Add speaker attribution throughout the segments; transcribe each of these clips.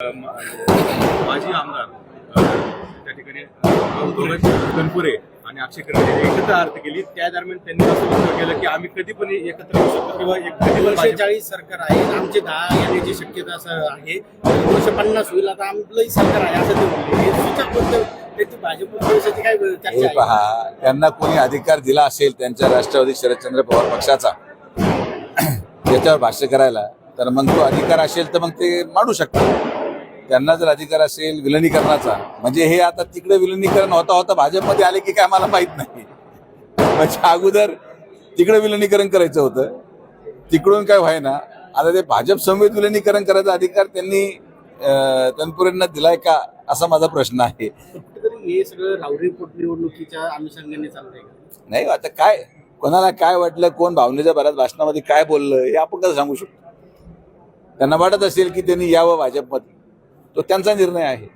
Speaker 1: माजी आमदार त्या ठिकाणी तनपुरे आणि अक्षय खरे एकत्र आरती केली. त्या दरम्यान त्यांनी असं वक्तव्य केलं की आम्ही कधी पण एकत्र येऊ शकतो किंवा कधी पण
Speaker 2: 240 सरकार आहे, आमचे 10 येण्याची शक्यता असं आहे. 250 होईल आता आपलंही सरकार आहे असं ते म्हणले. हे सूचक बोलतो त्याची भाजप प्रवेशाची काय चर्चा
Speaker 3: हे
Speaker 2: आहे?
Speaker 3: पहा, त्यांना कोणी अधिकार दिला असेल त्यांच्या राष्ट्रवादी शरदचंद्र पवार पक्षाचा याच्यावर भाष्य करायला, तर मग तो अधिकार असेल तर मग ते मांडू शकतात. त्यांना जर अधिकार असेल विलिनीकरणाचा, म्हणजे हे आता तिकडे विलिनीकरण होता होता भाजपमध्ये आले की काय मला माहित नाही. म्हणजे अगोदर तिकडे विलिनीकरण करायचं होतं, तिकडून काय व्हायना, आता ते भाजप समवेत विलिनीकरण करायचा अधिकार त्यांनी तनपुरेंना दिलाय का असा माझा प्रश्न आहे.
Speaker 2: कुठेतरी हे सगळं राहुरी पोटनिवडणुकीच्या अनुषंगाने चाललंय का?
Speaker 3: नाही, आता काय कोणाला काय वाटलं, कोण भावनेच्या भरात भाषणामध्ये काय बोललं हे आपण कसं सांगू शकतो. त्यांना वाटत असेल की त्यांनी यावं भाजपमध्ये, तो त्यांचा निर्णय आहे.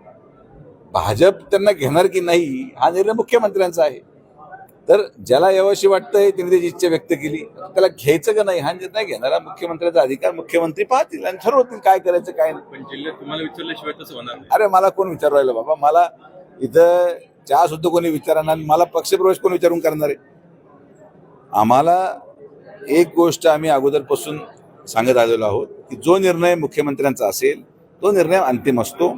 Speaker 3: भाजप त्यांना घेणार की नाही हा निर्णय मुख्यमंत्र्यांचा आहे. तर ज्याला यावंशी वाटतंय त्यांनी त्याची इच्छा व्यक्त केली, त्याला घ्यायचं का नाही हा निर्णय घेणारा मुख्यमंत्र्यांचा अधिकार. मुख्यमंत्री पाहतील आणि ठरवतील काय करायचं काय नाही.
Speaker 1: पण जिल्ह्यात तुम्हाला विचारल्याशिवाय तसं होणार नाही.
Speaker 3: अरे मला कोण विचारू राहिलं बाबा, मला इथं चहा सुद्धा कोणी विचारणार, मला पक्षप्रवेश कोण विचारून करणार आहे. आम्हाला एक गोष्ट आम्ही अगोदरपासून सांगत आलेलो आहोत की जो निर्णय मुख्यमंत्र्यांचा असेल तो निर्णय अंतिम असतो.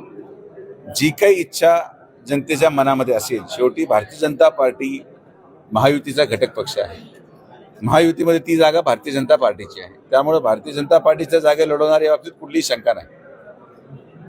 Speaker 3: जी काही इच्छा जनतेच्या मनामध्ये असेल, शेवटी भारतीय जनता पार्टी महायुतीचा घटक पक्ष आहे. महायुतीमध्ये ती जागा भारतीय जनता पार्टीची आहे. त्यामुळे भारतीय जनता पार्टीच्या जागा लढवणार या बाबतीत कुठलीही शंका नाही.